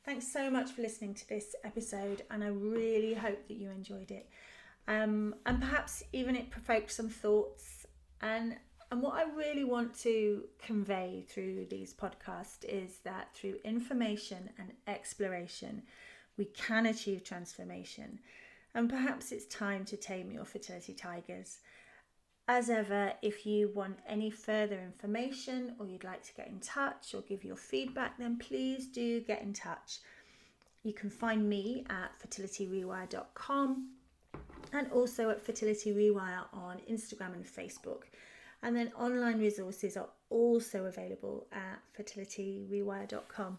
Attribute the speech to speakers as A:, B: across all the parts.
A: Thanks so much for listening to this episode, and I really hope that you enjoyed it. And perhaps even it provoked some thoughts. And what I really want to convey through these podcasts is that through information and exploration, we can achieve transformation. And perhaps it's time to tame your fertility tigers. As ever, if you want any further information or you'd like to get in touch or give your feedback, then please do get in touch. You can find me at fertilityrewire.com and also at Fertility Rewire on Instagram and Facebook. And then online resources are also available at fertilityrewire.com.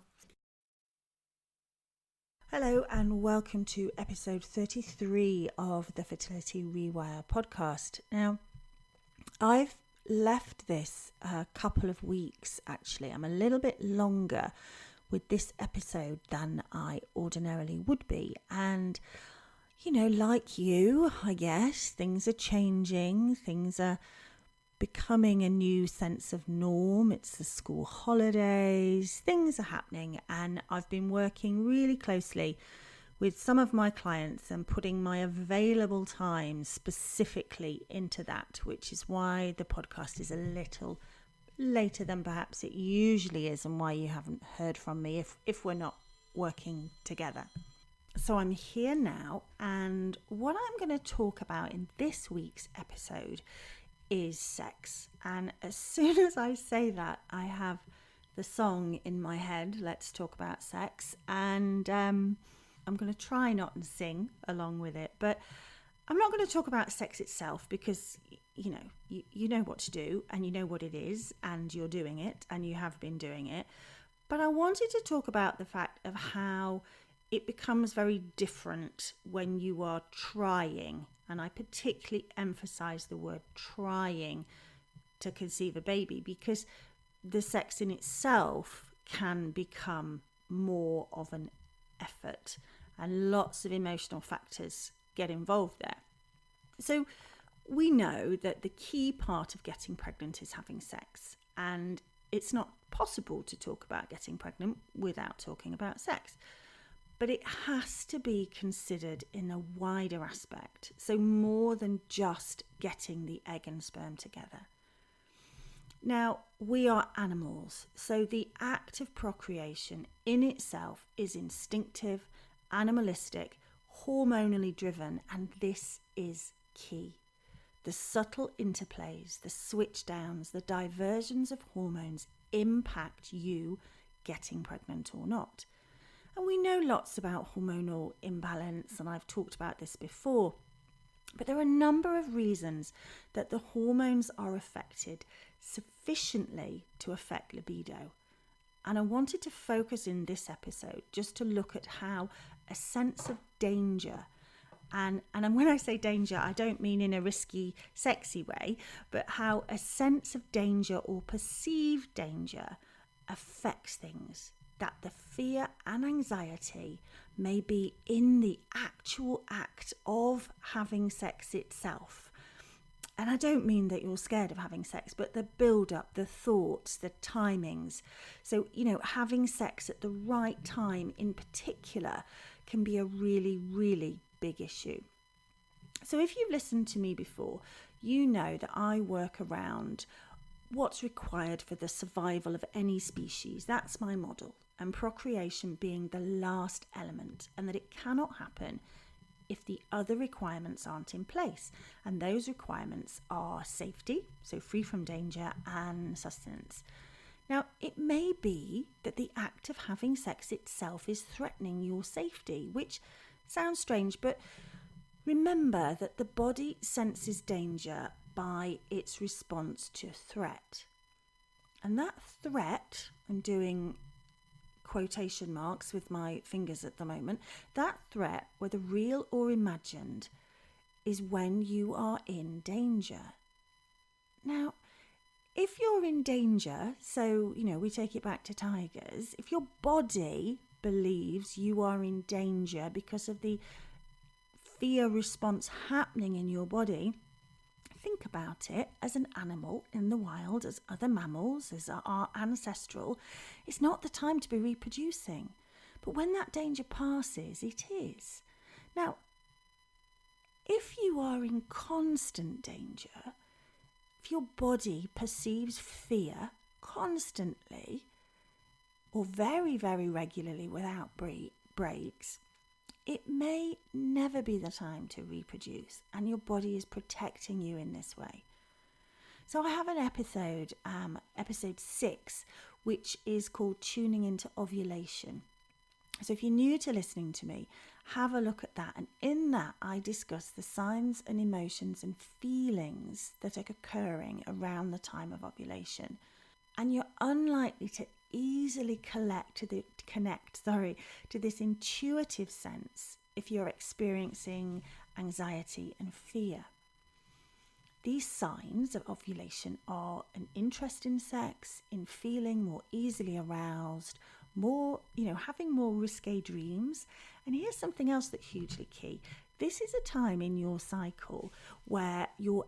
A: Hello and welcome to episode 33 of the Fertility Rewire podcast. Now, I've left this a couple of weeks actually. I'm a little bit longer with this episode than I ordinarily would be. And, you know, like you, I guess, things are changing. Things are becoming a new sense of norm. It's the school holidays. Things are happening. And I've been working really closely with some of my clients and putting my available time specifically into that, which is why the podcast is a little later than perhaps it usually is and why you haven't heard from me if we're not working together. So I'm here now, and what I'm going to talk about in this week's episode is sex. And as soon as I say that, I have the song in my head, Let's Talk About Sex, and I'm going to try not to sing along with it, but I'm not going to talk about sex itself because, you know, you know what to do and you know what it is and you're doing it and you have been doing it. But I wanted to talk about the fact of how it becomes very different when you are trying, and I particularly emphasize the word trying to conceive a baby, because the sex in itself can become more of an effort and lots of emotional factors get involved there. So we know that the key part of getting pregnant is having sex, and it's not possible to talk about getting pregnant without talking about sex. But it has to be considered in a wider aspect, so more than just getting the egg and sperm together. Now, we are animals, so the act of procreation in itself is instinctive, animalistic, hormonally driven, and this is key. The subtle interplays, the switch downs, the diversions of hormones impact you getting pregnant or not. And we know lots about hormonal imbalance, and I've talked about this before. But there are a number of reasons that the hormones are affected sufficiently to affect libido. And I wanted to focus in this episode just to look at how a sense of danger, and when I say danger, I don't mean in a risky, sexy way, but how a sense of danger or perceived danger affects things. That the fear and anxiety may be in the actual act of having sex itself. And I don't mean that you're scared of having sex, but the build-up, the thoughts, the timings. So, you know, having sex at the right time in particular can be a really, really big issue. So if you've listened to me before, you know that I work around what's required for the survival of any species. That's my model. And procreation being the last element, and that it cannot happen if the other requirements aren't in place. And those requirements are safety, so free from danger, and sustenance. Now, it may be that the act of having sex itself is threatening your safety, which sounds strange, but remember that the body senses danger by its response to threat. And that threat, I'm doing quotation marks with my fingers at the moment, that threat, whether real or imagined, is when you are in danger. Now, if you're in danger, so, you know, we take it back to tigers, if your body believes you are in danger because of the fear response happening in your body, think about it as an animal in the wild, as other mammals, as our ancestral. It's not the time to be reproducing. But when that danger passes, it is. Now, if you are in constant danger, if your body perceives fear constantly or very, very regularly without breaks, it may never be the time to reproduce, and your body is protecting you in this way. So I have an episode 6, which is called Tuning into Ovulation. So if you're new to listening to me, have a look at that. And in that, I discuss the signs and emotions and feelings that are occurring around the time of ovulation. And you're unlikely to easily connect to this intuitive sense if you're experiencing anxiety and fear. These signs of ovulation are an interest in sex, in feeling more easily aroused, having more risque dreams. And here's something else that's hugely key. This is a time in your cycle where you're,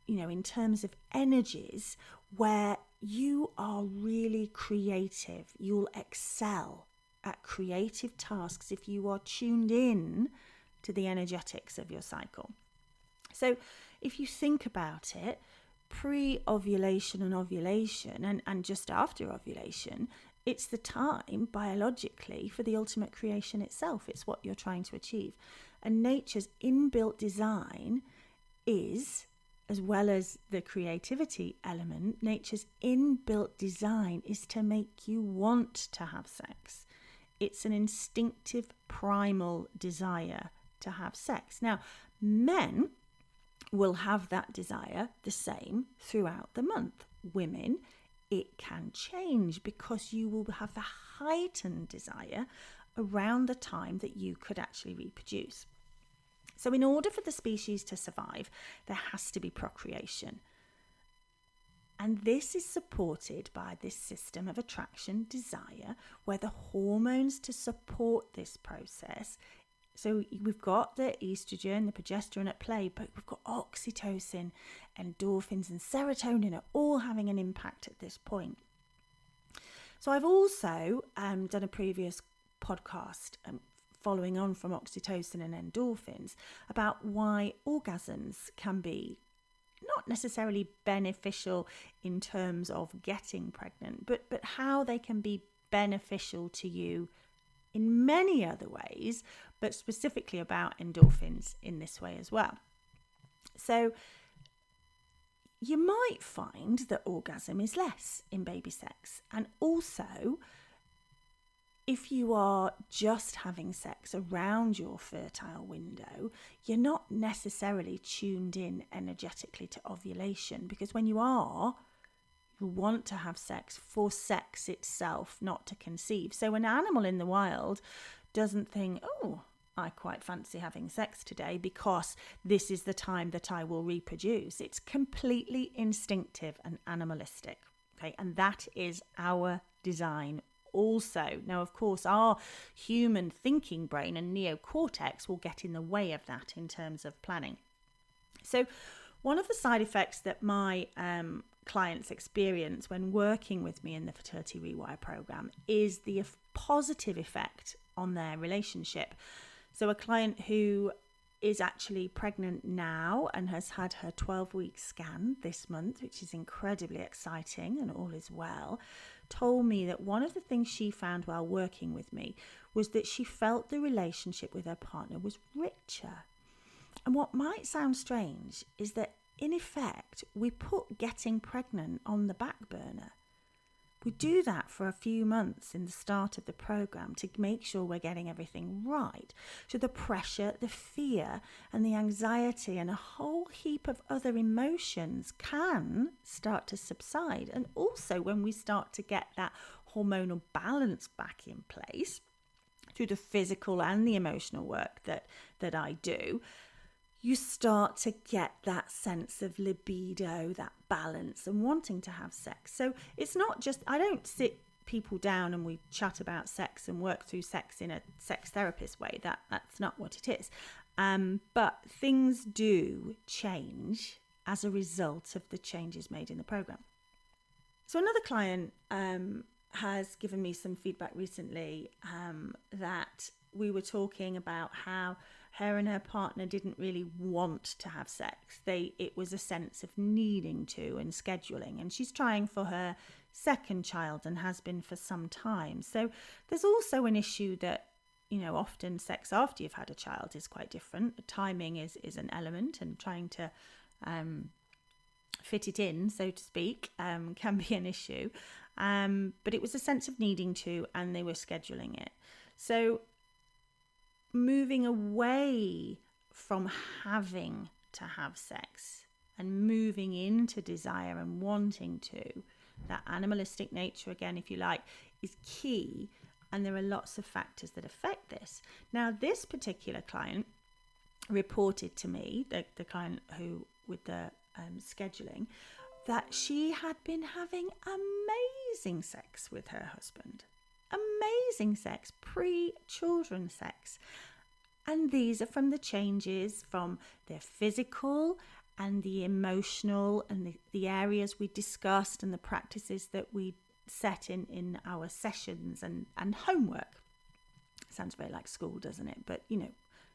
A: in terms of energies, where you are really creative. You'll excel at creative tasks if you are tuned in to the energetics of your cycle. So if you think about it, pre-ovulation and ovulation and just after ovulation, it's the time biologically for the ultimate creation itself. It's what you're trying to achieve. And nature's inbuilt design is, as well as the creativity element, nature's inbuilt design is to make you want to have sex. It's an instinctive, primal desire to have sex. Now, men will have that desire the same throughout the month. Women, it can change because you will have a heightened desire around the time that you could actually reproduce. So in order for the species to survive, there has to be procreation. And this is supported by this system of attraction desire, where the hormones to support this process. So we've got the estrogen, the progesterone at play, but we've got oxytocin, endorphins and serotonin are all having an impact at this point. So I've also done a previous podcast following on from oxytocin and endorphins about why orgasms can be not necessarily beneficial in terms of getting pregnant, but how they can be beneficial to you in many other ways, but specifically about endorphins in this way as well. So you might find that orgasm is less in baby sex. And also, if you are just having sex around your fertile window, you're not necessarily tuned in energetically to ovulation, because when you are, you want to have sex for sex itself, not to conceive. So an animal in the wild doesn't think, oh, I quite fancy having sex today because this is the time that I will reproduce. It's completely instinctive and animalistic. Okay, and that is our design also. Now, of course, our human thinking brain and neocortex will get in the way of that in terms of planning. So one of the side effects that my clients experience when working with me in the Fertility Rewire program is the positive effect on their relationship. So a client who is actually pregnant now and has had her 12-week scan this month, which is incredibly exciting and all is well, told me that one of the things she found while working with me was that she felt the relationship with her partner was richer. And what might sound strange is that in effect, we put getting pregnant on the back burner. We do that for a few months in the start of the program to make sure we're getting everything right. So the pressure, the fear and the anxiety and a whole heap of other emotions can start to subside. And also when we start to get that hormonal balance back in place through the physical and the emotional work that I do, you start to get that sense of libido, that balance and wanting to have sex. So it's not just, I don't sit people down and we chat about sex and work through sex in a sex therapist way. That's not what it is. But things do change as a result of the changes made in the program. So another client has given me some feedback recently that we were talking about how her and her partner didn't really want to have sex. It was a sense of needing to and scheduling. And she's trying for her second child and has been for some time. So there's also an issue that, often sex after you've had a child is quite different. The timing is an element, and trying to fit it in, so to speak, can be an issue. But it was a sense of needing to, and they were scheduling it. So moving away from having to have sex and moving into desire and wanting to, that animalistic nature, again, if you like, is key. And there are lots of factors that affect this. Now, this particular client reported to me, the client who with the scheduling, that she had been having amazing sex with her husband. Amazing sex, pre-children sex. And these are from the changes from their physical and the emotional and the areas we discussed and the practices that we set in our sessions and homework. Sounds very like school, doesn't it? But,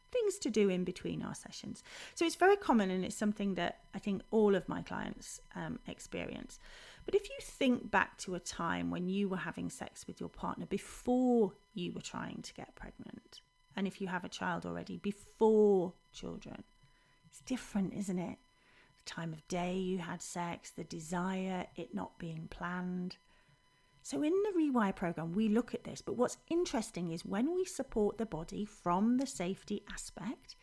A: things to do in between our sessions. So it's very common, and it's something that I think all of my clients experience. But if you think back to a time when you were having sex with your partner before you were trying to get pregnant, and if you have a child already, before children, it's different, isn't it? The time of day you had sex, the desire, it not being planned. So in the Rewire program, we look at this. But what's interesting is when we support the body from the safety aspect,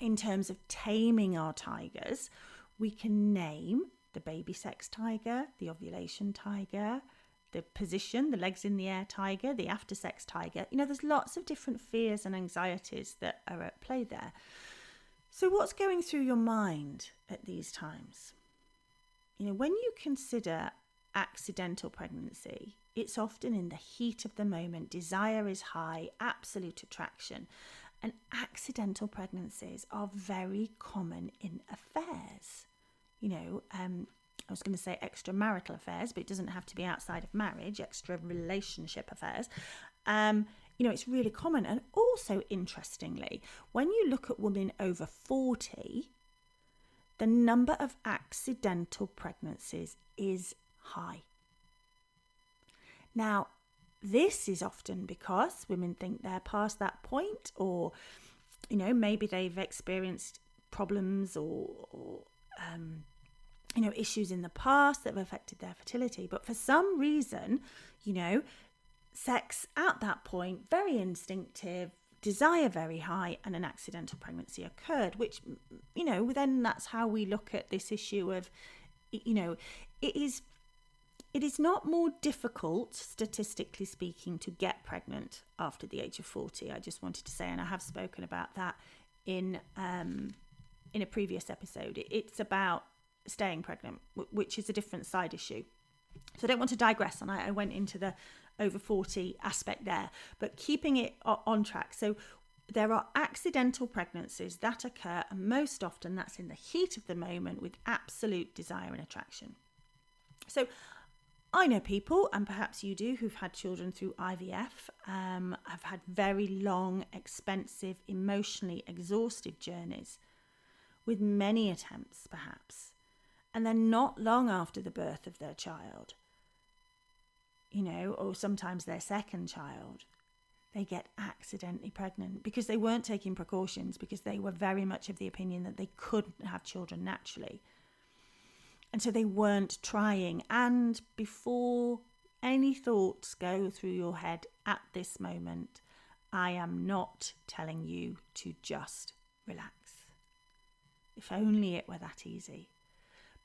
A: in terms of taming our tigers, we can name the baby sex tiger, the ovulation tiger, the position, the legs in the air tiger, the after sex tiger. There's lots of different fears and anxieties that are at play there. So what's going through your mind at these times? When you consider accidental pregnancy, it's often in the heat of the moment. Desire is high, absolute attraction. And accidental pregnancies are very common in affairs. I was going to say extramarital affairs, but it doesn't have to be outside of marriage, extra relationship affairs. It's really common. And also, interestingly, when you look at women over 40, the number of accidental pregnancies is high. Now, this is often because women think they're past that point, or, maybe they've experienced problems or issues in the past that have affected their fertility. But for some reason, sex at that point, very instinctive, desire very high, and an accidental pregnancy occurred, which, then that's how we look at this issue of, it is not more difficult, statistically speaking, to get pregnant after the age of 40. I just wanted to say, and I have spoken about that in a previous episode. It's about staying pregnant, which is a different side issue. So I don't want to digress, and I went into the over 40 aspect there, but keeping it on track. So there are accidental pregnancies that occur, and most often that's in the heat of the moment with absolute desire and attraction. So I know people, and perhaps you do, who've had children through IVF, have had very long, expensive, emotionally exhaustive journeys with many attempts, perhaps. And then not long after the birth of their child, or sometimes their second child, they get accidentally pregnant because they weren't taking precautions, because they were very much of the opinion that they couldn't have children naturally. And so they weren't trying. And before any thoughts go through your head at this moment, I am not telling you to just relax. If only it were that easy.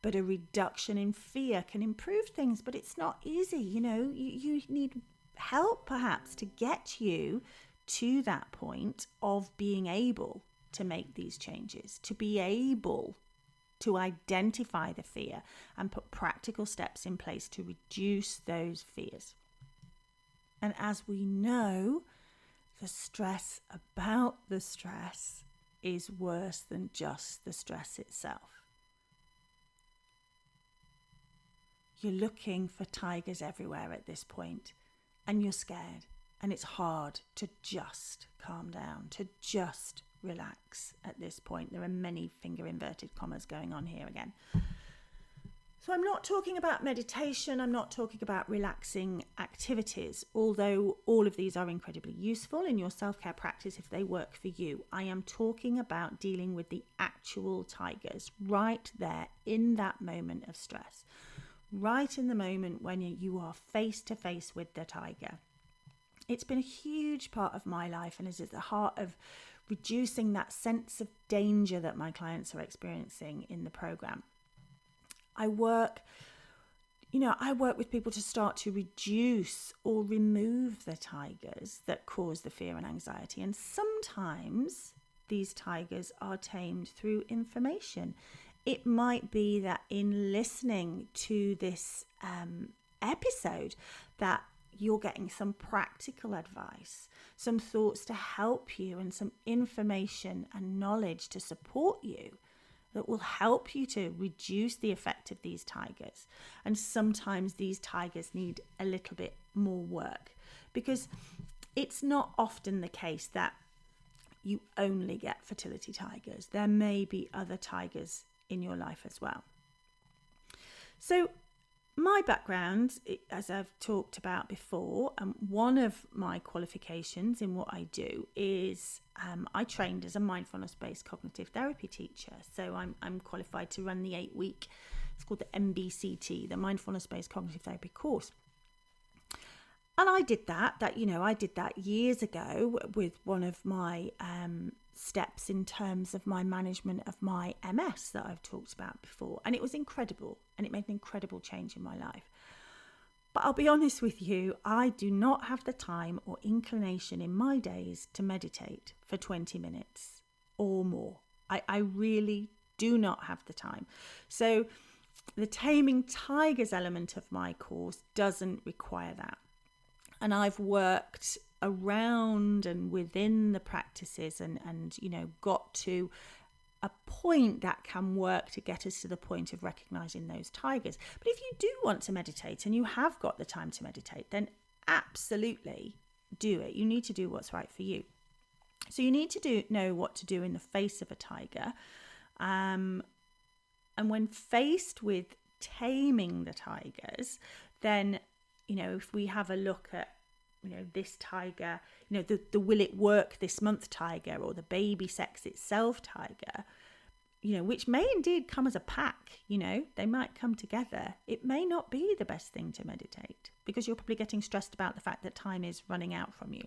A: But a reduction in fear can improve things, but it's not easy. You need help perhaps to get you to that point of being able to make these changes, to be able to identify the fear and put practical steps in place to reduce those fears. And as we know, the stress about the stress is worse than just the stress itself. You're looking for tigers everywhere at this point, and you're scared. And it's hard to just calm down, to just relax at this point. There are many finger inverted commas going on here again. So I'm not talking about meditation. I'm not talking about relaxing activities, although all of these are incredibly useful in your self-care practice if they work for you. I am talking about dealing with the actual tigers right there in that moment of stress, right in the moment when you are face to face with the tiger. It's been a huge part of my life and is at the heart of reducing that sense of danger that my clients are experiencing in the program. I work with people to start to reduce or remove the tigers that cause the fear and anxiety. And sometimes these tigers are tamed through information. It might be that in listening to this episode that you're getting some practical advice, some thoughts to help you, and some information and knowledge to support you that will help you to reduce the effect of these tigers. And sometimes these tigers need a little bit more work, because it's not often the case that you only get fertility tigers. There may be other tigers in your life as well. So my background, as I've talked about before, one of my qualifications in what I do is I trained as a mindfulness-based cognitive therapy teacher. So I'm qualified to run the 8-week, it's called the MBCT, the Mindfulness-Based Cognitive Therapy course. And I did that years ago with one of my steps in terms of my management of my MS that I've talked about before. And it was incredible, and it made an incredible change in my life. But I'll be honest with you, I do not have the time or inclination in my days to meditate for 20 minutes or more. I really do not have the time. So the Taming Tigers element of my course doesn't require that. And I've worked around and within the practices and got to a point that can work to get us to the point of recognizing those tigers. But if you do want to meditate and you have got the time to meditate, then absolutely do it. You need to do what's right for you. So you need to know what to do in the face of a tiger. And when faced with taming the tigers, then if we have a look at this tiger, the will it work this month tiger, or the baby sex itself tiger, which may indeed come as a pack, they might come together. It may not be the best thing to meditate because you're probably getting stressed about the fact that time is running out from you.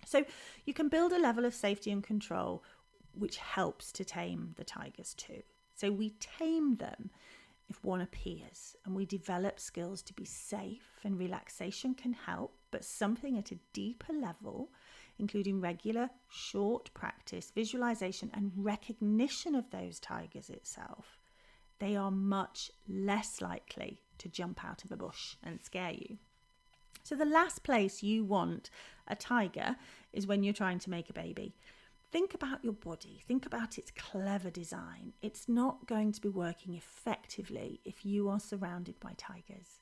A: So you can build a level of safety and control which helps to tame the tigers too. So we tame them if one appears, and we develop skills to be safe, and relaxation can help, but something at a deeper level, including regular short practice, visualization and recognition of those tigers itself, they are much less likely to jump out of a bush and scare you. So the last place you want a tiger is when you're trying to make a baby. Think about your body. Think about its clever design. It's not going to be working effectively if you are surrounded by tigers.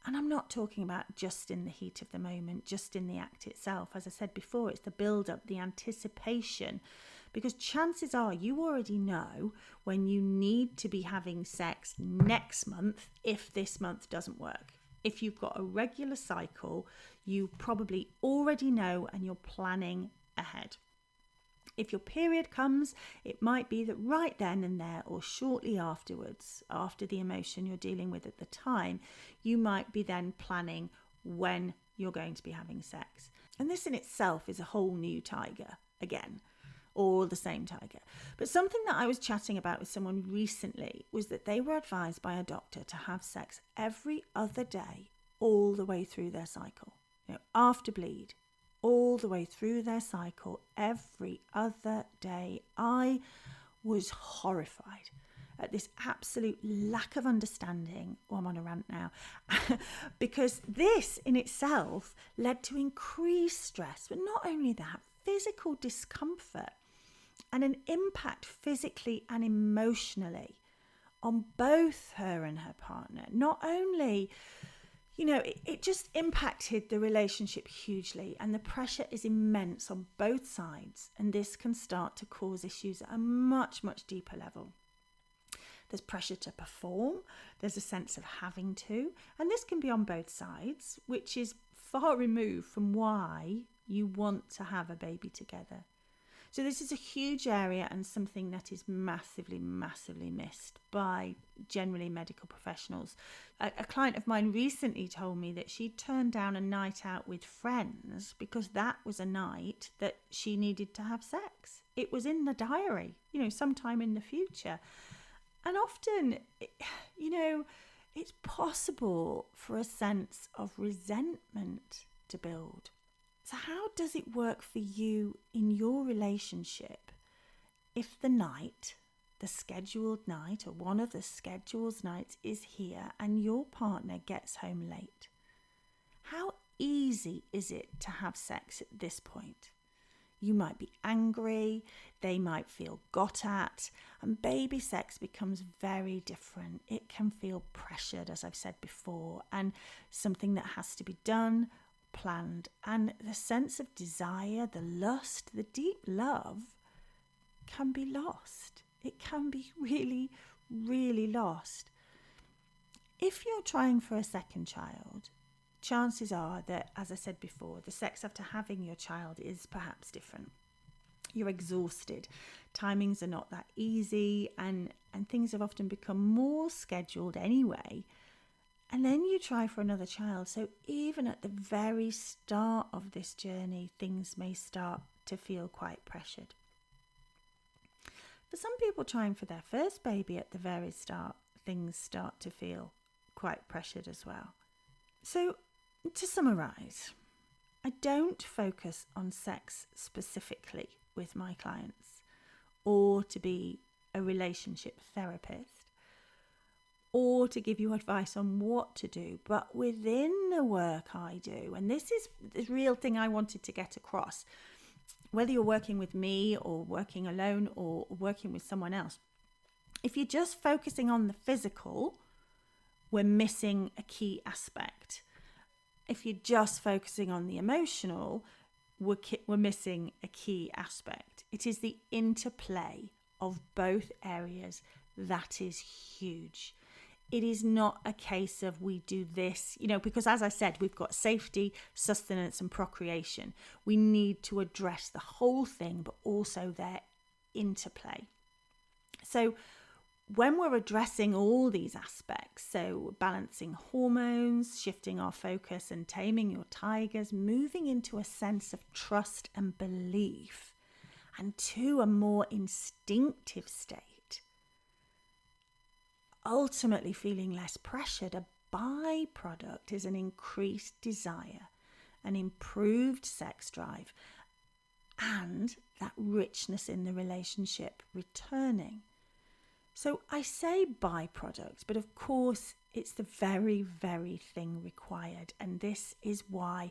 A: And I'm not talking about just in the heat of the moment, just in the act itself. As I said before, it's the build-up, the anticipation. Because chances are you already know when you need to be having sex next month if this month doesn't work. If you've got a regular cycle, you probably already know and you're planning ahead. If your period comes, it might be that right then and there or shortly afterwards, after the emotion you're dealing with at the time, you might be then planning when you're going to be having sex. And this in itself is a whole new tiger again, or the same tiger. But something that I was chatting about with someone recently was that they were advised by a doctor to have sex every other day all the way through their cycle. After bleed, all the way through their cycle, every other day. I was horrified at this absolute lack of understanding. Oh, I'm on a rant now. Because this in itself led to increased stress, but not only that, physical discomfort and an impact physically and emotionally on both her and her partner. Not only it just impacted the relationship hugely, and the pressure is immense on both sides, and this can start to cause issues at a much, much deeper level. There's pressure to perform, there's a sense of having to, and this can be on both sides, which is far removed from why you want to have a baby together. So this is a huge area and something that is massively, massively missed by generally medical professionals. A client of mine recently told me that she turned down a night out with friends because that was a night that she needed to have sex. It was in the diary, sometime in the future. And often, it's possible for a sense of resentment to build. So how does it work for you in your relationship if the scheduled night or one of the scheduled nights is here and your partner gets home late? How easy is it to have sex at this point? You might be angry, they might feel got at, and baby sex becomes very different. It can feel pressured, as I've said before, and something that has to be done, planned, and the sense of desire, the lust, the deep love can be lost. It can be really, really lost. If you're trying for a second child, chances are that, as I said before, the sex after having your child is perhaps different. You're exhausted, timings are not that easy, and things have often become more scheduled anyway. And then you try for another child. So even at the very start of this journey, things may start to feel quite pressured. For some people trying for their first baby at the very start, things start to feel quite pressured as well. So to summarise, I don't focus on sex specifically with my clients or to be a relationship therapist, or to give you advice on what to do. But within the work I do, and this is the real thing I wanted to get across, whether you're working with me or working alone or working with someone else, if you're just focusing on the physical, we're missing a key aspect. If you're just focusing on the emotional, we're missing a key aspect. It is the interplay of both areas that is huge. It is not a case of we do this, because as I said, we've got safety, sustenance, and procreation. We need to address the whole thing, but also their interplay. So when we're addressing all these aspects, so balancing hormones, shifting our focus and taming your tigers, moving into a sense of trust and belief, and to a more instinctive state, ultimately feeling less pressured, a byproduct is an increased desire, an improved sex drive, and that richness in the relationship returning. So I say byproduct, but of course it's the very, very thing required. And this is why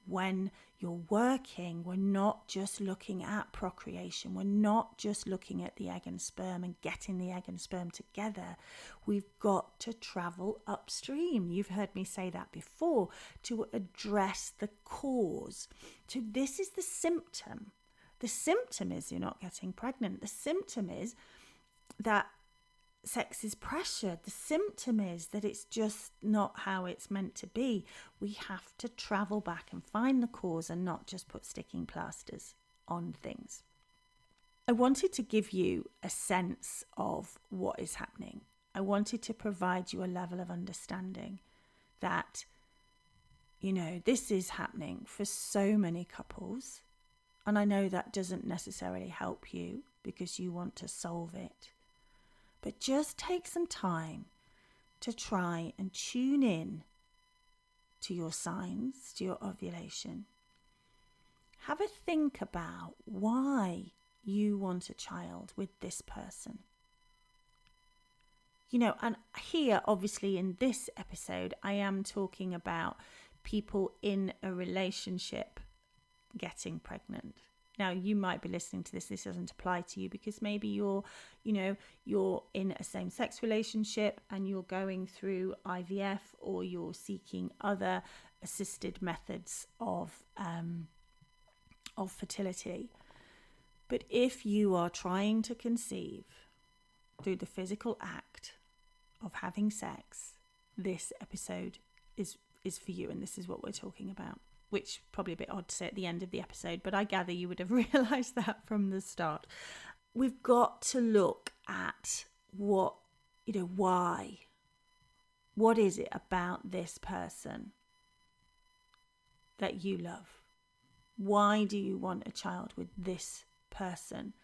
A: when you're working, we're not just looking at procreation. We're not just looking at the egg and sperm and getting the egg and sperm together. We've got to travel upstream. You've heard me say that before, to address the cause. So this is the symptom. The symptom is you're not getting pregnant. The symptom is that sex is pressured. The symptom is that it's just not how it's meant to be. We have to travel back and find the cause and not just put sticking plasters on things. I wanted to give you a sense of what is happening. I wanted to provide you a level of understanding that, this is happening for so many couples. And I know that doesn't necessarily help you because you want to solve it. But just take some time to try and tune in to your signs, to your ovulation. Have a think about why you want a child with this person. And here, obviously, in this episode, I am talking about people in a relationship getting pregnant. Now, you might be listening to this doesn't apply to you because maybe you're in a same-sex relationship and you're going through IVF, or you're seeking other assisted methods of fertility. But if you are trying to conceive through the physical act of having sex, this episode is for you, and this is what we're talking about. Which probably a bit odd to say at the end of the episode, but I gather you would have realised that from the start. We've got to look at why. What is it about this person that you love? Why do you want a child with this person?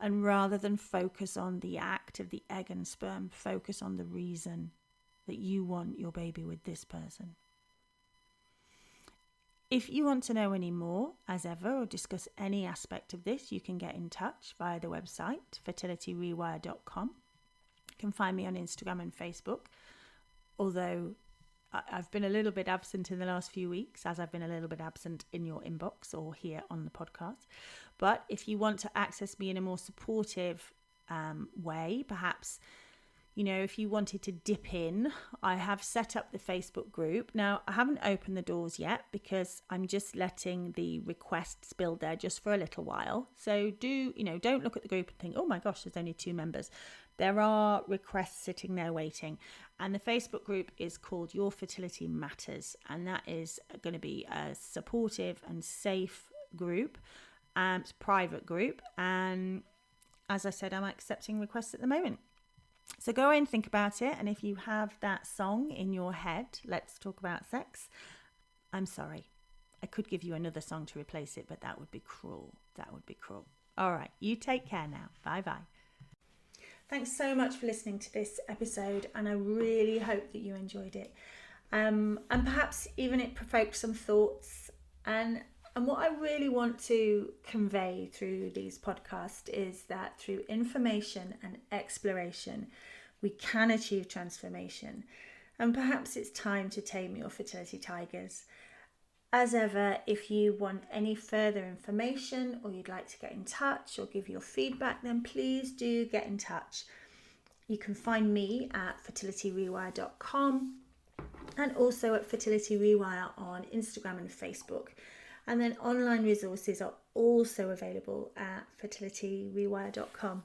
A: And rather than focus on the act of the egg and sperm, focus on the reason that you want your baby with this person. If you want to know any more, as ever, or discuss any aspect of this, you can get in touch via the website, fertilityrewire.com. You can find me on Instagram and Facebook, although I've been a little bit absent in the last few weeks, as I've been a little bit absent in your inbox or here on the podcast. But if you want to access me in a more supportive way, perhaps, if you wanted to dip in, I have set up the Facebook group. Now, I haven't opened the doors yet because I'm just letting the requests build there just for a little while. So don't look at the group and think, oh my gosh, there's only 2 members. There are requests sitting there waiting. And the Facebook group is called Your Fertility Matters. And that is going to be a supportive and safe group, it's a private group. And as I said, I'm accepting requests at the moment. So go away and think about it. And if you have that song in your head, Let's Talk About Sex, I'm sorry. I could give you another song to replace it, but that would be cruel. All right, you take care now. Bye-bye. Thanks so much for listening to this episode, and I really hope that you enjoyed it. And perhaps even it provoked some thoughts. And what I really want to convey through these podcasts is that through information and exploration, we can achieve transformation. And perhaps it's time to tame your fertility tigers. As ever, if you want any further information, or you'd like to get in touch or give your feedback, then please do get in touch. You can find me at fertilityrewire.com and also at Fertility Rewire on Instagram and Facebook. And then online resources are also available at fertilityrewire.com.